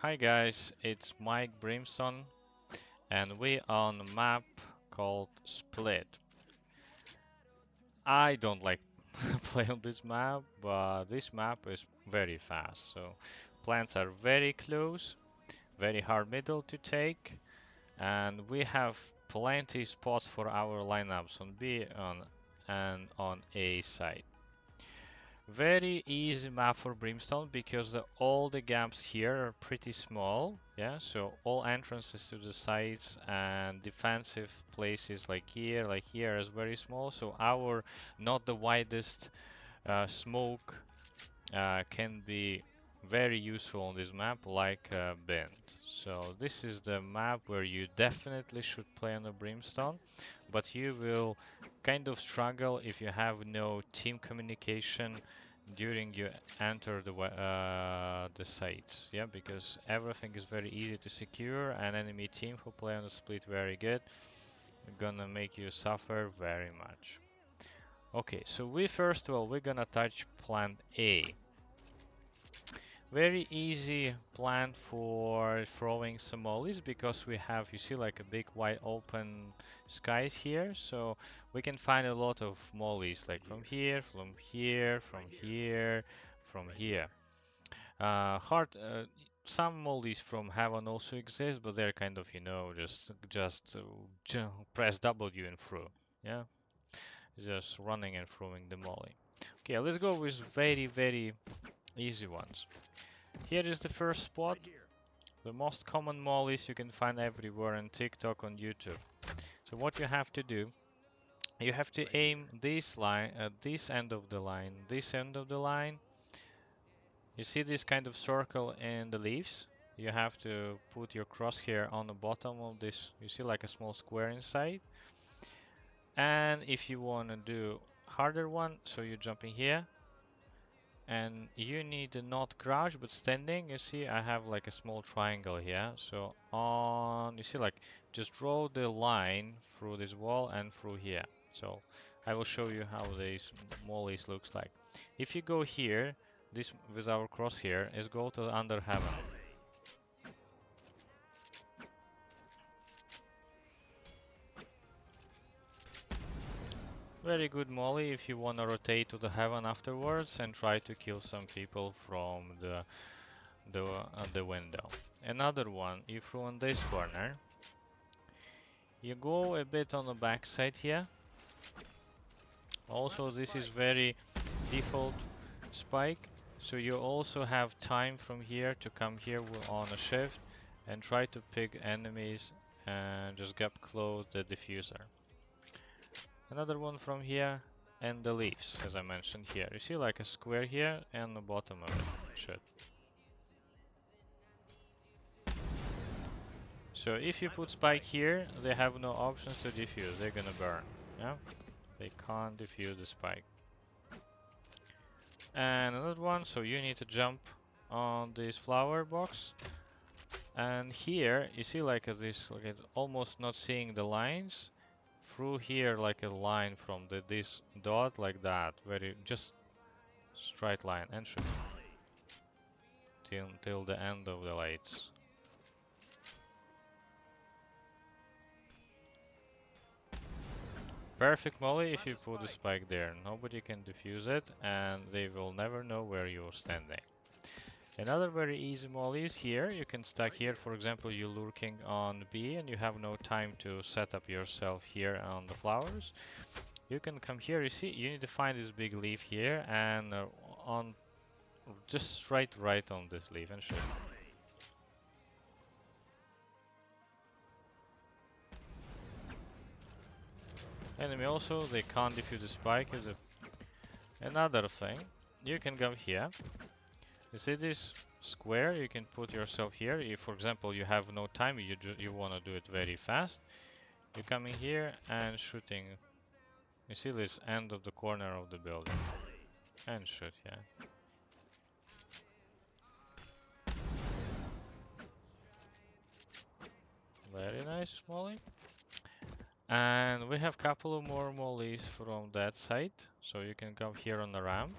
Hi guys, it's Mike Brimstone and we on a map called Split. I don't like play on this map, but this map is very fast. So plants are very close, very hard middle to take, and we have plenty spots for our lineups on B and on A side. Very easy map for Brimstone because all the gaps here are pretty small. Yeah, so all entrances to the sides and defensive places like here is very small. So our not the widest smoke can be very useful on this map like Bend. So this is the map where you definitely should play on the Brimstone, but you will kind of struggle if you have no team communication during you enter the sites. Yeah, because everything is very easy to secure, and enemy team who play on the split very good gonna make you suffer very much. Okay, so we first of all we're gonna touch plant A. Very easy plant for throwing some mollies because we have, you see, like a big wide open skies here. So we can find a lot of mollies like from here, from here, from here, from here. Hard, some mollies from heaven also exist, but they're kind of, just press W and throw. Yeah, just running and throwing the molly. Okay, let's go with very easy ones. Here is the first spot. The most common mollies you can find everywhere on TikTok, on YouTube. So what you have to do, you have to aim this line at this end of the line, this end of the line. You see this kind of circle in the leaves? You have to put your crosshair on the bottom of this. You see like a small square inside. And if you want to do harder one, so you jump in here and you need to not crouch but standing. You see I have like a small triangle here, so on you see like just draw the line through this wall and through here. So I will show you how this mollies looks like. If you go here, this with our cross here is go to under heaven. Very good molly if you want to rotate to the heaven afterwards and try to kill some people from the window. Another one, if you're on this corner, you go a bit on the back side here. Also, this is very default spike, so you also have time from here to come here on a shift and try to pick enemies and just get close the diffuser. Another one from here and the leaves, as I mentioned here. You see like a square here and the bottom of it. Shit. So if you put spike here, they have no options to defuse. They're gonna burn. Yeah, they can't defuse the spike. And another one, so you need to jump on this flower box. And here you see like this, like almost not seeing the lines through here, like a line from this dot, like that, very just straight line, and shoot till the end of the lights. Perfect molly if you put the spike there. Nobody can defuse it, and they will never know where you're standing. Another very easy molly is here. You can stack here, for example, you're lurking on B and you have no time to set up yourself here on the flowers. You can come here, you see, you need to find this big leaf here and on just straight right on this leaf and shoot. Enemy also, they can't defuse the spike. Another thing, you can come here. You see this square? You can put yourself here. If, for example, you have no time, you want to do it very fast. You come in here and shooting. You see this end of the corner of the building and shoot, yeah. Very nice molly. And we have couple of more mollies from that side, so you can come here on the ramp.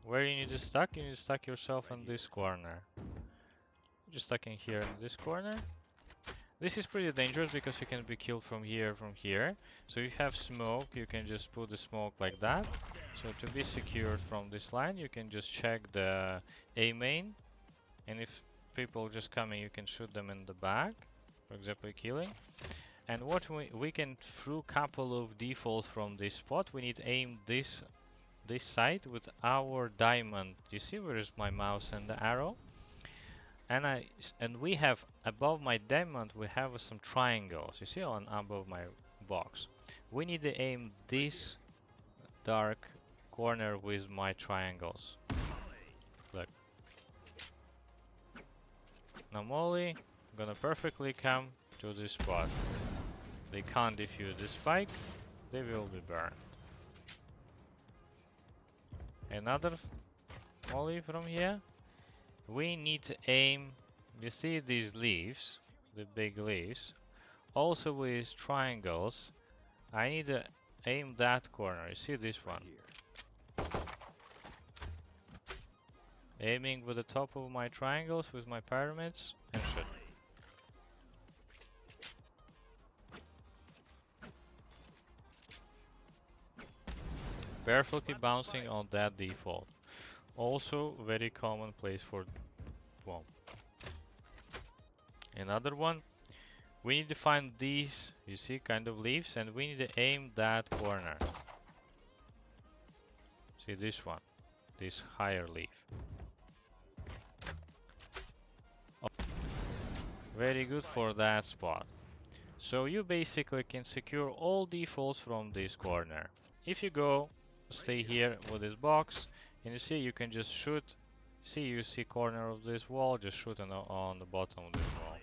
Where you need to stack? You need to stack yourself in this corner. Just stuck in here in this corner. This is pretty dangerous because you can be killed from here. So if you have smoke, you can just put the smoke like that. So to be secured from this line, you can just check the A main, and if people just coming, you can shoot them in the back, for example, killing. And what we can through couple of defaults from this spot, we need to aim this side with our diamond. You see where is my mouse and the arrow? And we have above my diamond we have some triangles. You see on above my box. We need to aim this dark corner with my triangles. Look. Now molly gonna perfectly come to this spot. They can't defuse the spike, they will be burned. Another molly from here. We need to aim, you see these leaves, the big leaves, also with triangles. I need to aim that corner, you see this one. Aiming with the top of my triangles with my pyramids and shoot. Perfectly bouncing on that default. Also very common place for bomb. Another one, we need to find these, you see, kind of leaves, and we need to aim that corner. See this one, this higher leaf. Oh, very good for that spot. So you basically can secure all defaults from this corner. If you go, stay here with this box, and you see you can just shoot. See, you see corner of this wall, just shoot on the bottom of this wall.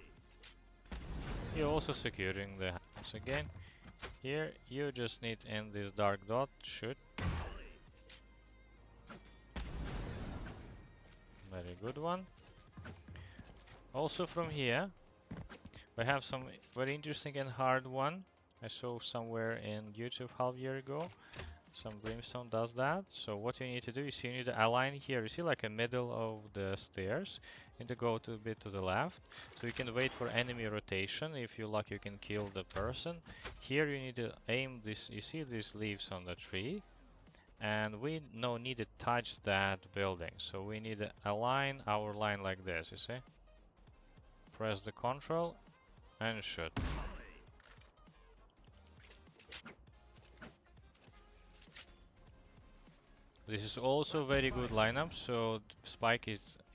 You're also securing the house again. Here you just need in this dark dot, shoot. Very good one. Also from here, we have some very interesting and hard one. I saw somewhere in YouTube half year ago. Some Brimstone does that. So what you need to do is you need to align here. You see like a middle of the stairs. You need to go a bit to the left. So you can wait for enemy rotation. If you luck, you can kill the person. Here you need to aim this. You see these leaves on the tree. And we no need to touch that building. So we need to align our line like this, you see? Press the control and shoot. This is also very good lineup, so spike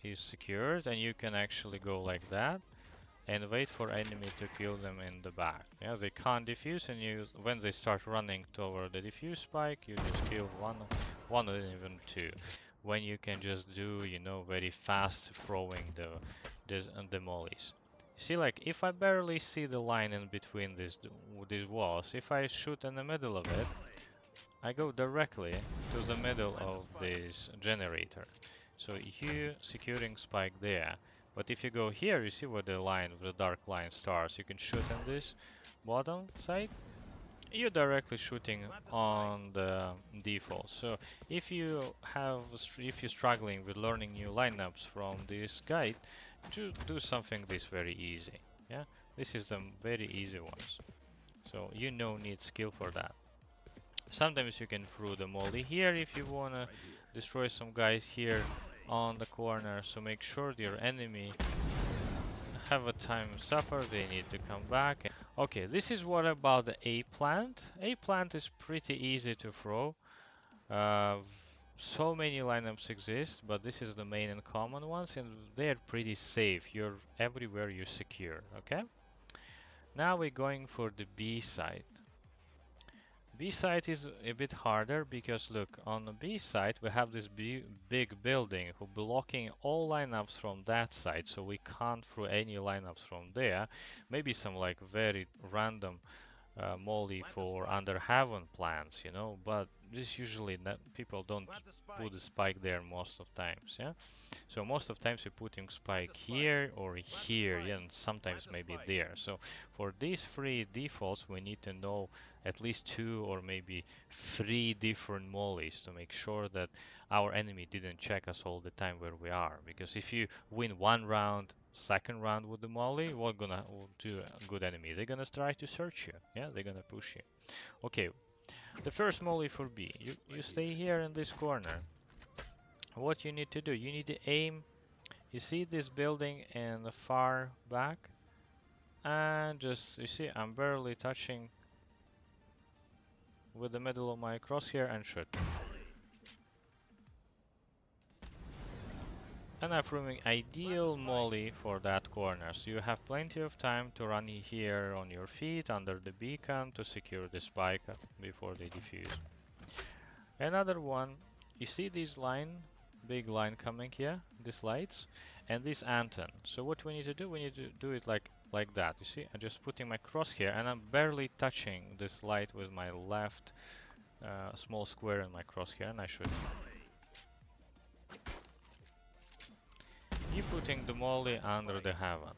is secured and you can actually go like that and wait for enemy to kill them in the back. Yeah, they can't defuse, and you when they start running toward the defuse spike, you just kill one or even two. When you can just do, you know, very fast throwing the mollies. See, like if I barely see the line in between these walls, if I shoot in the middle of it, I go directly to the middle of this generator. So you securing spike there. But if you go here, you see where the line, the dark line starts. You can shoot on this bottom side. You're directly shooting on the default. So if you're struggling with learning new lineups from this guide, do something this very easy. Yeah, this is the very easy ones. So you no need skill for that. Sometimes you can throw the molly here if you wanna destroy some guys here on the corner. So make sure your enemy have a time suffer, they need to come back. Okay, this is what about the A plant. A plant is pretty easy to throw. So many lineups exist, but this is the main and common ones, and they're pretty safe. You're everywhere, you're secure. Okay. Now we're going for the B side. B side is a bit harder because look, on the B side we have this big building who blocking all lineups from that side, so we can't throw any lineups from there. Maybe some like very random molly for under heaven plans, you know, but this usually people don't put the spike there most of times, yeah. So most of times we're putting spike here or here, yeah, and sometimes maybe there. So for these three defaults, we need to know at least 2 or maybe 3 different mollies to make sure that our enemy didn't check us all the time where we are. Because if you win one round, second round with the molly, what gonna do a good enemy? They're gonna try to search you. Yeah, they're gonna push you. Okay, the first molly for B. You stay here in this corner. What you need to do, you need to aim. You see this building in the far back? And just, you see, I'm barely touching with the middle of my crosshair and shoot. And I'm forming ideal molly for that corner, so you have plenty of time to run here on your feet under the beacon to secure the spike before they defuse. Another one, you see this line, big line coming here, these lights, and this antenna. So what we need to do, we need to do it like that. You see, I'm just putting my crosshair and I'm barely touching this light with my left small square in my crosshair, and I should. You putting the molly under the heaven.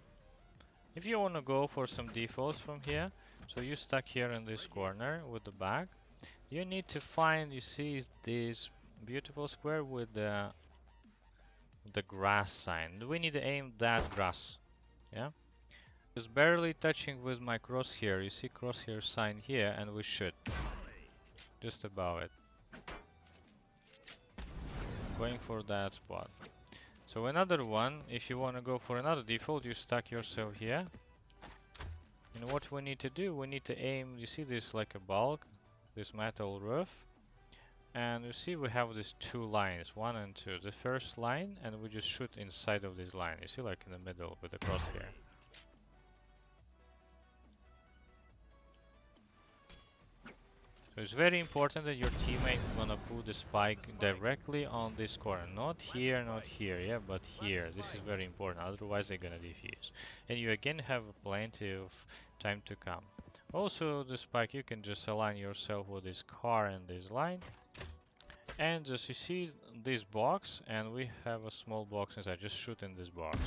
If you want to go for some defaults from here, so you stuck here in this corner with the back, you need to find, you see this beautiful square with the grass sign. We need to aim that grass, yeah? Just barely touching with my crosshair, you see crosshair sign here, and we should. Just above it. Going for that spot. So another one, if you want to go for another default, you stuck yourself here. And what we need to do, we need to aim, you see this like a bulk, this metal roof. And you see we have these two lines, 1 and 2. The first line, and we just shoot inside of this line. You see, like in the middle with the crosshair. So it's very important that your teammate gonna put the spike directly on this corner. Not here, not here, yeah, but here. This is very important, otherwise they're gonna defuse. And you again have plenty of time to come. Also, the spike, you can just align yourself with this car and this line. And just you see this box, and we have a small box inside. Just shoot in this box.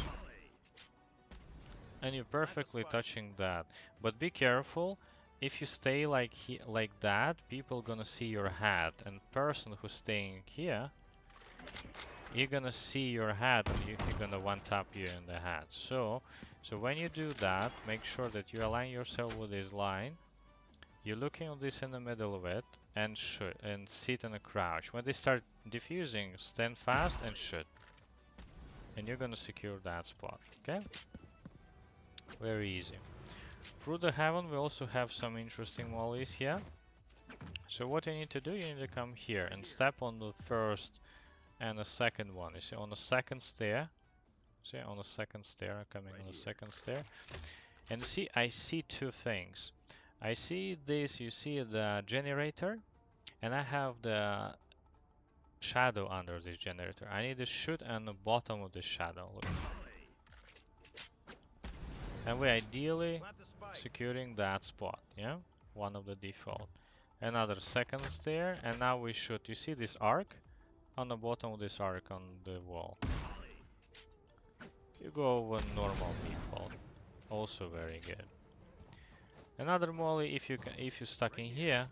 And you're perfectly touching that. But be careful. If you stay like that, people gonna see your hat, and person who's staying here, you're gonna see your hat, and you're gonna one tap you in the hat. So when you do that, make sure that you align yourself with this line. You're looking at this in the middle of it, and shoot, and sit in a crouch. When they start diffusing, stand fast and shoot, and you're gonna secure that spot. Okay? Very easy. Through the heaven, we also have some interesting mollies here. So what you need to do, you need to come here and step on the first and the second one. You see, on the second stair. See, on the second stair, coming on the second stair. And see, I see two things. I see this, you see the generator, and I have the shadow under this generator. I need to shoot on the bottom of this shadow. Look. And we're ideally securing that spot, yeah? One of the default. Another second stair, and now we shoot. You see this arc? On the bottom of this arc on the wall. You go with normal default. Also very good. Another molly, if you're stuck in here,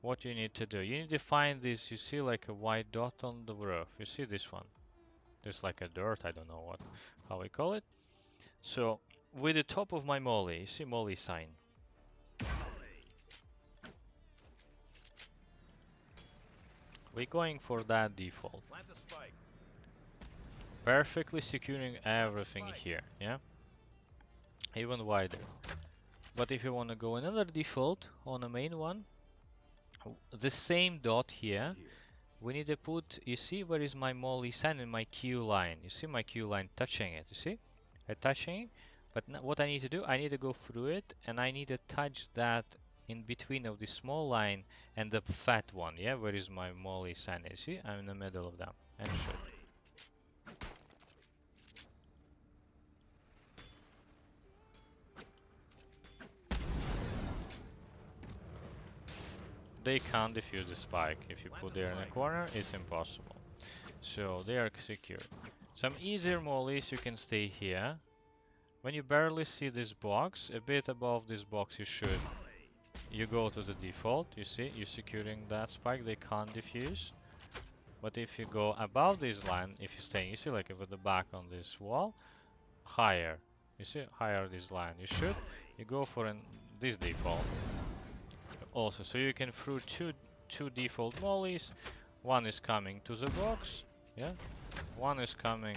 what you need to do? You need to find this, you see like a white dot on the roof. You see this one? There's like a dirt, I don't know how we call it. So, with the top of my molly, you see molly sign. We're going for that default. Perfectly securing everything here, yeah? Even wider. But if you want to go another default on the main one, the same dot here, we need to put, you see where is my molly sign in my Q line? You see my Q line touching it, you see? Touching it, but what I need to do, I need to go through it, and I need to touch that in between of the small line and the fat one, yeah? Where is my molly sign? You see? I'm in the middle of them, and shoot. They can't defuse the spike. If you put there in a corner, it's impossible. So they are secure. Some easier mollies, you can stay here. When you barely see this box, a bit above this box you should. You go to the default, you see, you're securing that spike, they can't defuse. But if you go above this line, if you stay, you see like with the back on this wall, higher. You see, higher this line. You should. You go for this default. Also, so you can throw two default mollies. One is coming to the box. Yeah. One is coming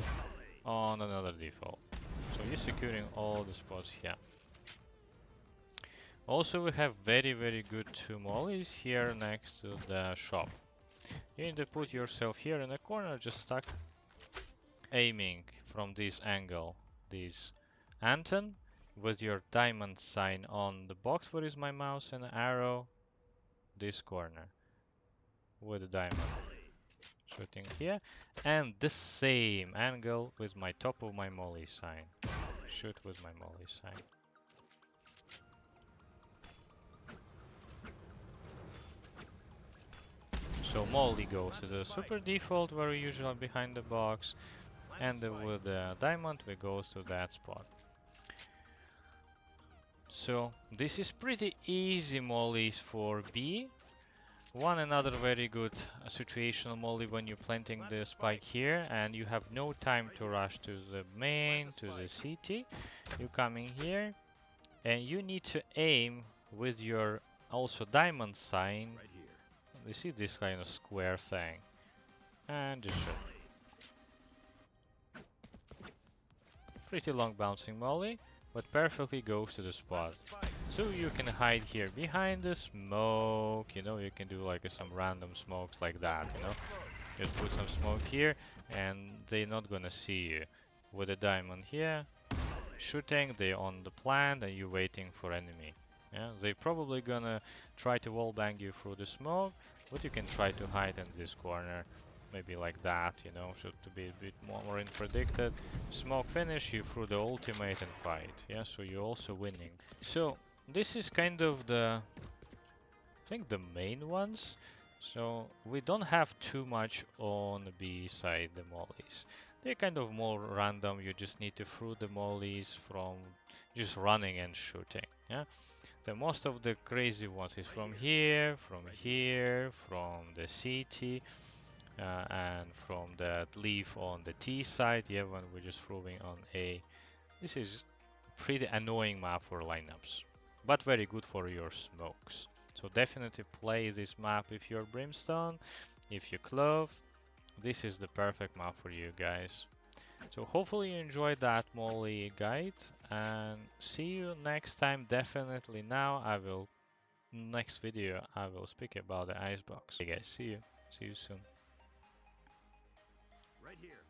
on another default. So you're securing all the spots here. Also, we have very good two mollies here next to the shop. You need to put yourself here in a corner, just stuck aiming from this angle, this antenna, with your diamond sign on the box where is my mouse and arrow, this corner with the diamond. Shooting here, and the same angle with my top of my molly sign. Shoot with my molly sign. So molly goes to the super default where we usually behind the box, and with the diamond we goes to that spot. So this is pretty easy mollies for B. One another very good situational molly when you're planting the spike here and you have no time to rush to the main, to the city. You coming here and you need to aim with your also diamond sign. You see this kind of square thing. And just shoot. Pretty long bouncing molly, but perfectly goes to the spot. So you can hide here behind the smoke, you know, you can do like some random smokes like that, you know. Just put some smoke here and they're not gonna see you. With a diamond here, shooting, they're on the plant and you're waiting for enemy. Yeah, they're probably gonna try to wallbang you through the smoke, but you can try to hide in this corner. Maybe like that, you know, should to be a bit more predicted. Smoke finish, you through the ultimate and fight. Yeah, so you're also winning. So this is kind of the, I think the main ones. So we don't have too much on B side the mollies. They're kind of more random. You just need to throw the mollies from just running and shooting. Yeah. The most of the crazy ones is from here, from the city, and from that leaf on the T side. Yeah, when we're just throwing on A. This is pretty annoying map for lineups, but very good for your smokes. So definitely play this map if you're Brimstone, if you Clove. This is the perfect map for you guys. So hopefully you enjoyed that Molly guide and see you next time. Definitely now next video I will speak about the icebox. Okay guys, see you soon. Right here.